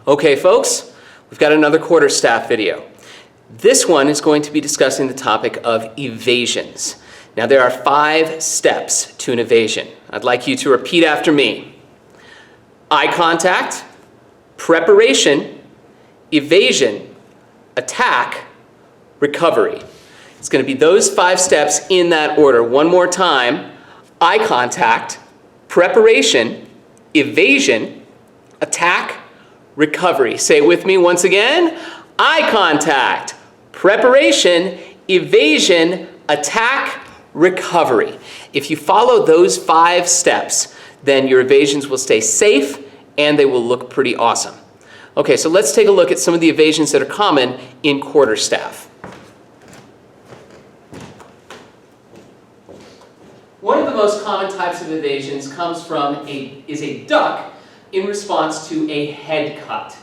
Okay, folks, we've got another quarterstaff video. This one is going to be discussing the topic of evasions. Now, there are 5 steps to an evasion. I'd like you to repeat after me. Eye contact, preparation, evasion, attack, recovery. It's going to be those 5 steps in that order. One more time. Eye contact, preparation, evasion, attack, recovery. Say it with me once again. Eye contact, preparation, evasion, attack, recovery. If you follow those 5 steps, then your evasions will stay safe and they will look pretty awesome. Okay, so let's take a look at some of the evasions that are common in quarterstaff. One of the most common types of evasions comes from a duck in response to a head cut.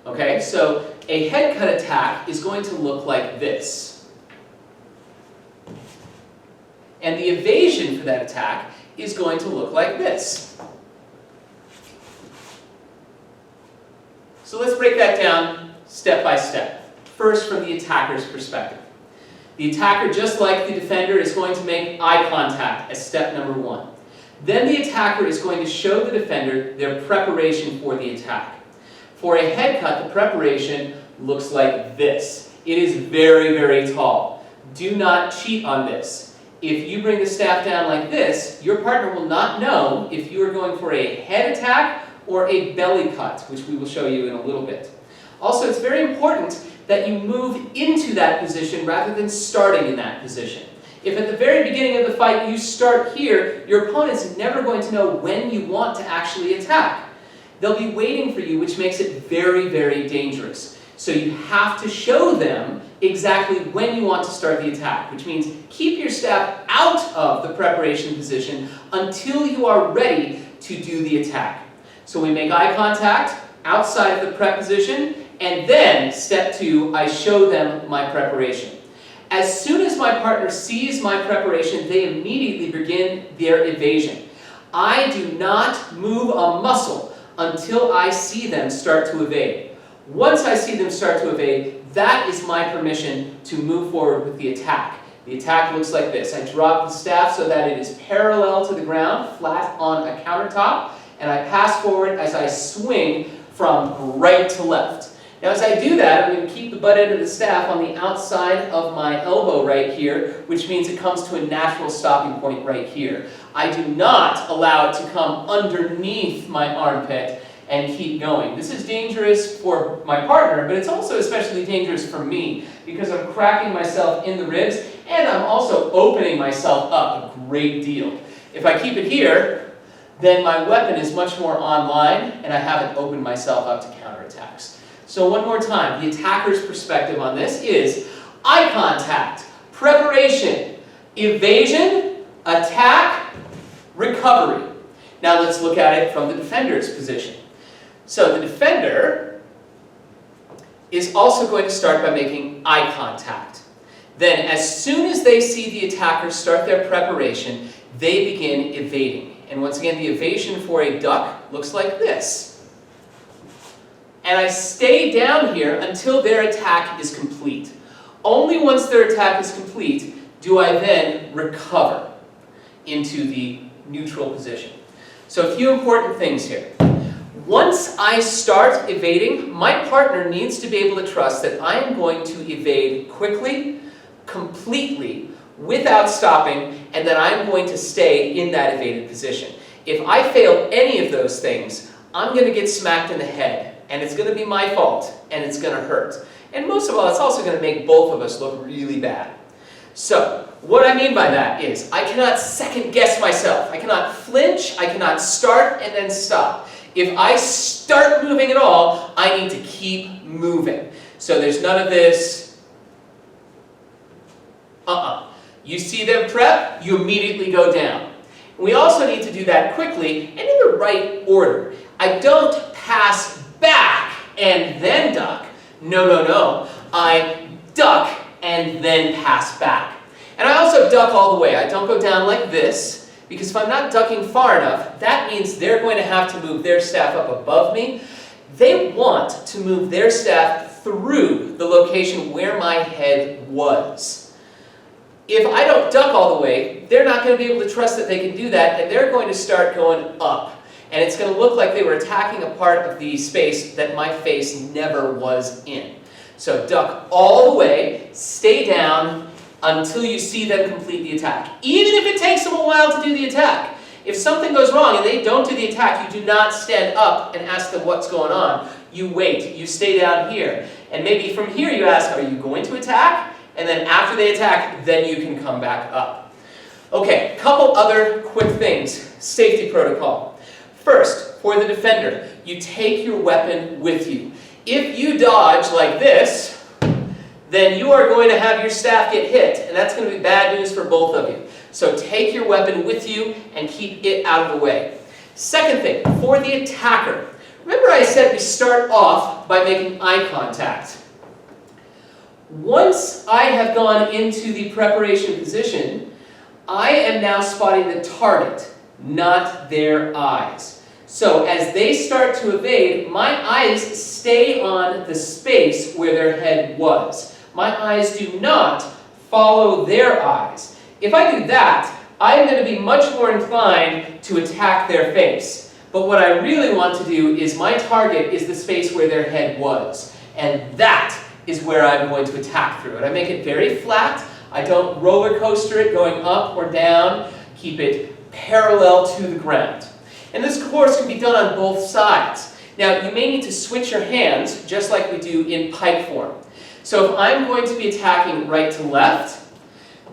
Okay, so a head cut attack is going to look like this. And the evasion for that attack is going to look like this. So let's break that down step by step. First, from the attacker's perspective. The attacker, just like the defender, is going to make eye contact as step number 1. Then the attacker is going to show the defender their preparation for the attack. For a head cut, the preparation looks like this. It is very, very tall. Do not cheat on this. If you bring the staff down like this, your partner will not know if you are going for a head attack or a belly cut, which we will show you in a little bit. Also, it's very important that you move into that position rather than starting in that position. If at the very beginning of the fight you start here, your opponent's never going to know when you want to actually attack. They'll be waiting for you, which makes it very, very dangerous. So you have to show them exactly when you want to start the attack, which means keep your staff out of the preparation position until you are ready to do the attack. So we make eye contact outside of the prep position, and then step 2, I show them my preparation. As soon as my partner sees my preparation, they immediately begin their evasion. I do not move a muscle until I see them start to evade. Once I see them start to evade, that is my permission to move forward with the attack. The attack looks like this. I drop the staff so that it is parallel to the ground, flat on a countertop, and I pass forward as I swing from right to left. Now, as I do that, I'm going to keep the butt end of the staff on the outside of my elbow right here, which means it comes to a natural stopping point right here. I do not allow it to come underneath my armpit and keep going. This is dangerous for my partner, but it's also especially dangerous for me because I'm cracking myself in the ribs and I'm also opening myself up a great deal. If I keep it here, then my weapon is much more online and I haven't opened myself up to counterattacks. So one more time, the attacker's perspective on this is eye contact, preparation, evasion, attack, recovery. Now let's look at it from the defender's position. So the defender is also going to start by making eye contact. Then as soon as they see the attacker start their preparation, they begin evading. And once again, the evasion for a duck looks like this. And I stay down here until their attack is complete. Only once their attack is complete do I then recover into the neutral position. So a few important things here. Once I start evading, my partner needs to be able to trust that I am going to evade quickly, completely, without stopping, and that I'm going to stay in that evaded position. If I fail any of those things, I'm going to get smacked in the head. And it's going to be my fault, and it's going to hurt. And most of all, it's also going to make both of us look really bad. So, what I mean by that is, I cannot second guess myself. I cannot flinch, I cannot start and then stop. If I start moving at all, I need to keep moving. So there's none of this, You see them prep, you immediately go down. We also need to do that quickly and in the right order. I don't pass back and then duck. No. I duck and then pass back. And I also duck all the way. I don't go down like this, because if I'm not ducking far enough, that means they're going to have to move their staff up above me. they want to move their staff through the location where my head was. If I don't duck all the way, they're not going to be able to trust that they can do that, and they're going to start going up. And it's going to look like they were attacking a part of the space that my face never was in. So duck all the way, stay down until you see them complete the attack. Even if it takes them a while to do the attack. If something goes wrong and they don't do the attack, you do not stand up and ask them what's going on. You wait. You stay down here. And maybe from here you ask, are you going to attack? And then after they attack, then you can come back up. Okay, a couple other quick things. Safety protocol. First, for the defender, you take your weapon with you. If you dodge like this, then you are going to have your staff get hit, and that's going to be bad news for both of you. So take your weapon with you and keep it out of the way. Second thing, for the attacker. Remember I said we start off by making eye contact. Once I have gone into the preparation position, I am now spotting the target, not their eyes. So as they start to evade, my eyes stay on the space where their head was. My eyes do not follow their eyes. If I do that, I'm going to be much more inclined to attack their face. But what I really want to do is my target is the space where their head was. And that is where I'm going to attack through it. I make it very flat. I don't roller coaster it going up or down. Keep it parallel to the ground. And this course can be done on both sides. Now, you may need to switch your hands, just like we do in pike form. So if I'm going to be attacking right to left,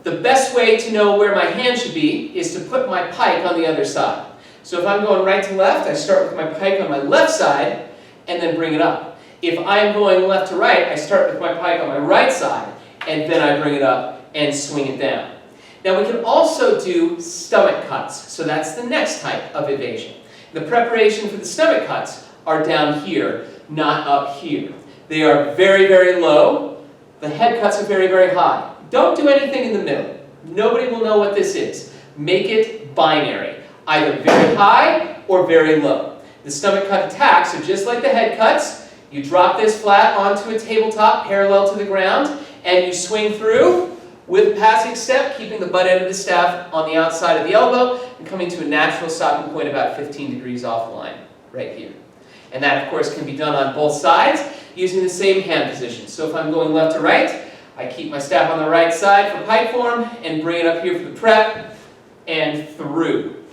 the best way to know where my hand should be is to put my pike on the other side. So if I'm going right to left, I start with my pike on my left side and then bring it up. If I'm going left to right, I start with my pike on my right side and then I bring it up and swing it down. Now we can also do stomach cuts, so that's the next type of evasion. The preparation for the stomach cuts are down here, not up here. They are very, very low. The head cuts are very, very high. Don't do anything in the middle. Nobody will know what this is. Make it binary, either very high or very low. The stomach cut attacks are just like the head cuts. You drop this flat onto a tabletop parallel to the ground, and you swing through with a passing step, keeping the butt end of the staff on the outside of the elbow and coming to a natural stopping point about 15 degrees offline, right here. And that, of course, can be done on both sides using the same hand position. So if I'm going left to right, I keep my staff on the right side for pike form and bring it up here for the prep and through.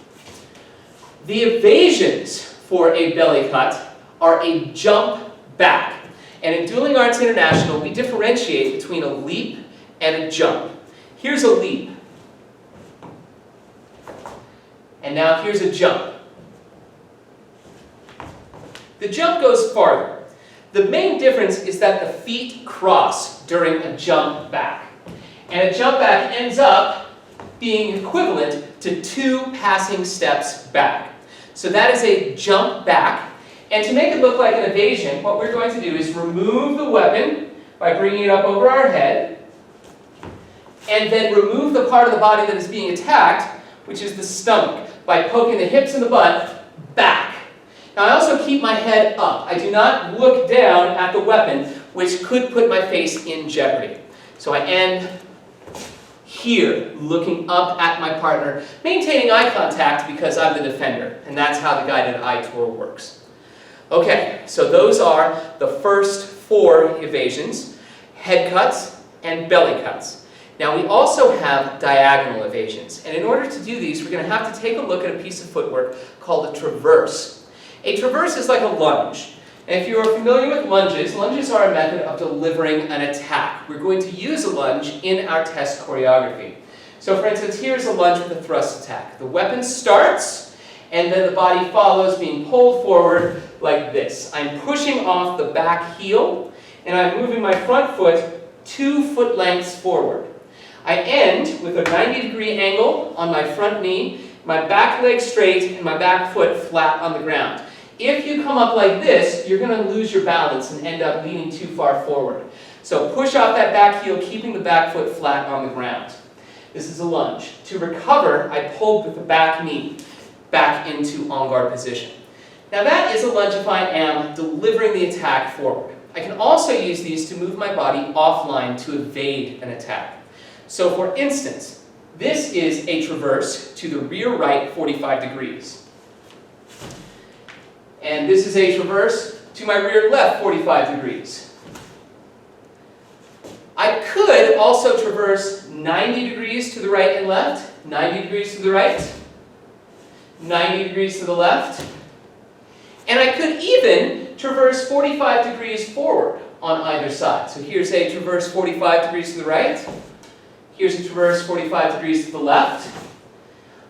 The evasions for a belly cut are a jump back. And in Dueling Arts International, we differentiate between a leap and a jump. Here's a leap. And now here's a jump. The jump goes farther. The main difference is that the feet cross during a jump back. And a jump back ends up being equivalent to 2 passing steps back. So that is a jump back. And to make it look like an evasion, what we're going to do is remove the weapon by bringing it up over our head, and then remove the part of the body that is being attacked, which is the stomach, by poking the hips and the butt back. Now I also keep my head up. I do not look down at the weapon, which could put my face in jeopardy. So I end here, looking up at my partner, maintaining eye contact because I'm the defender, and that's how the guided eye tour works. Okay, so those are the first 4 evasions: head cuts and belly cuts. Now we also have diagonal evasions, and in order to do these, we're going to have to take a look at a piece of footwork called a traverse. A traverse is like a lunge. And if you are familiar with lunges, lunges are a method of delivering an attack. We're going to use a lunge in our test choreography. So for instance, here's a lunge with a thrust attack. The weapon starts, and then the body follows, being pulled forward like this. I'm pushing off the back heel, and I'm moving my front foot 2 foot lengths forward. I end with a 90-degree angle on my front knee, my back leg straight, and my back foot flat on the ground. If you come up like this, you're going to lose your balance and end up leaning too far forward. So push off that back heel, keeping the back foot flat on the ground. This is a lunge. To recover, I pull with the back knee back into en garde position. Now that is a lunge if I am delivering the attack forward. I can also use these to move my body offline to evade an attack. So for instance, this is a traverse to the rear right 45 degrees. And this is a traverse to my rear left 45 degrees. I could also traverse 90 degrees to the right and left, 90 degrees to the right, 90 degrees to the left, and I could even traverse 45 degrees forward on either side. So here's a traverse 45 degrees to the right, here's a traverse 45 degrees to the left.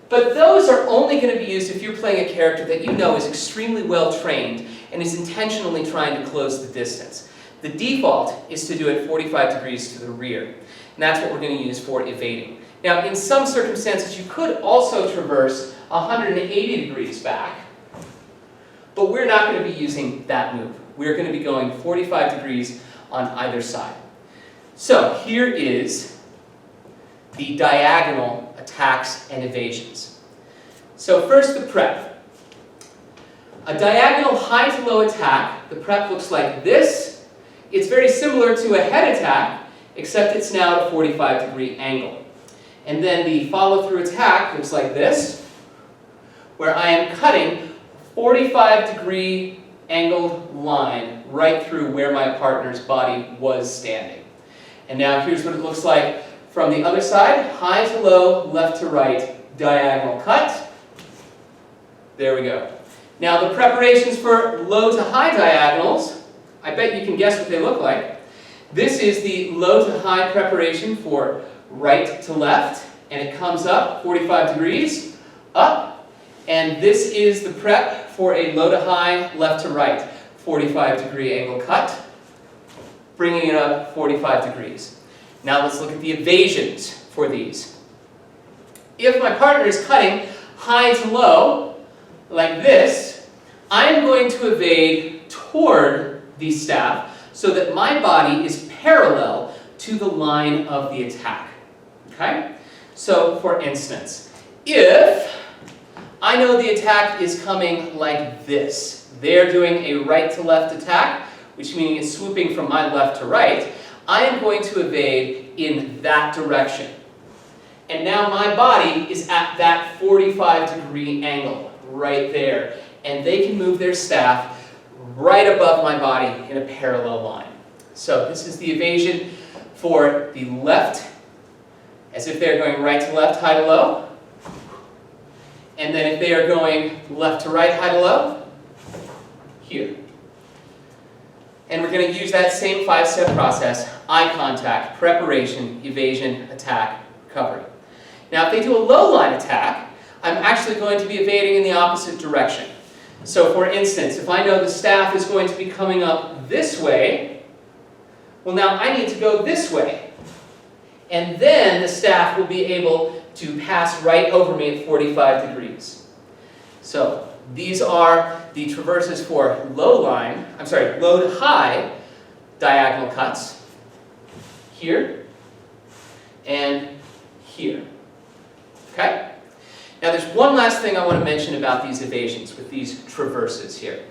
But those are only going to be used if you're playing a character that you know is extremely well trained and is intentionally trying to close the distance. The default is to do it 45 degrees to the rear, and that's what we're going to use for evading. Now, in some circumstances, you could also traverse 180 degrees back, but we're not going to be using that move. We're going to be going 45 degrees on either side. So here is the diagonal attacks and evasions. So first, the prep. A diagonal high to low attack, the prep looks like this. It's very similar to a head attack, except it's now at a 45-degree angle. And then the follow-through attack looks like this, where I am cutting a 45-degree angled line right through where my partner's body was standing. And now here's what it looks like from the other side, high to low, left to right, diagonal cut. There we go. Now the preparations for low to high diagonals, I bet you can guess what they look like. This is the low to high preparation for right to left, and it comes up 45 degrees, up, and this is the prep for a low to high, left to right, 45-degree angle cut, bringing it up 45 degrees. Now let's look at the evasions for these. If my partner is cutting high to low, like this, I'm going to evade toward the staff so that my body is parallel to the line of the attack. Okay? So, for instance, if I know the attack is coming like this, they're doing a right to left attack, which means it's swooping from my left to right, I am going to evade in that direction. And now my body is at that 45-degree angle right there. And they can move their staff right above my body in a parallel line. So this is the evasion for the left, as if they're going right to left, high to low. And then if they are going left to right, high to low, here. And we're going to use that same 5-step process: eye contact, preparation, evasion, attack, recovery. Now if they do a low line attack, I'm actually going to be evading in the opposite direction. So for instance, if I know the staff is going to be coming up this way, well now I need to go this way. And then the staff will be able to pass right over me at 45 degrees. So these are the traverses for low to high diagonal cuts. Here and here. Okay? Now there's one last thing I want to mention about these evasions with these traverses here.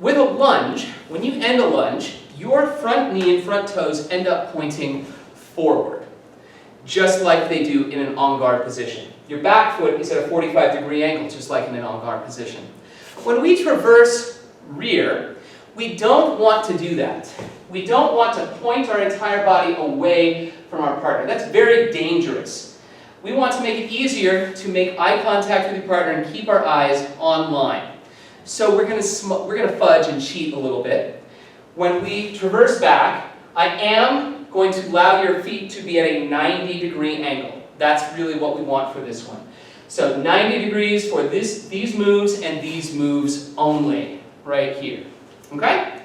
With a lunge, when you end a lunge, your front knee and front toes end up pointing forward, just like they do in an en garde position. Your back foot is at a 45-degree angle, just like in an en garde position. When we traverse rear, we don't want to do that. We don't want to point our entire body away from our partner. That's very dangerous. We want to make it easier to make eye contact with your partner and keep our eyes on line. So we're going to fudge and cheat a little bit. When we traverse back, I am going to allow your feet to be at a 90-degree angle. That's really what we want for this one. So 90 degrees for these moves and these moves only, right here. Okay?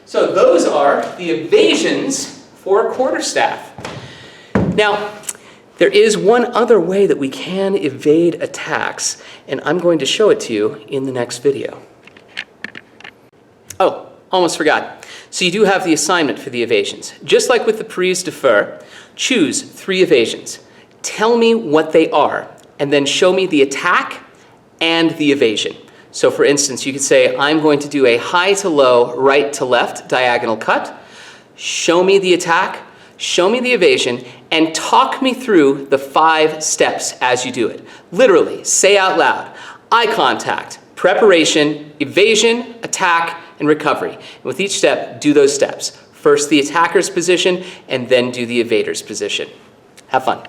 So those are the evasions for quarterstaff. Now, there is one other way that we can evade attacks, and I'm going to show it to you in the next video. Oh, almost forgot. So you do have the assignment for the evasions. Just like with the prise de feu, choose 3 evasions. Tell me what they are, and then show me the attack and the evasion. So for instance, you could say, I'm going to do a high to low, right to left diagonal cut. Show me the attack, show me the evasion, and talk me through the 5 steps as you do it. Literally, say out loud, eye contact, preparation, evasion, attack, and recovery. And with each step, do those steps. First the attacker's position, and then do the evader's position. Have fun.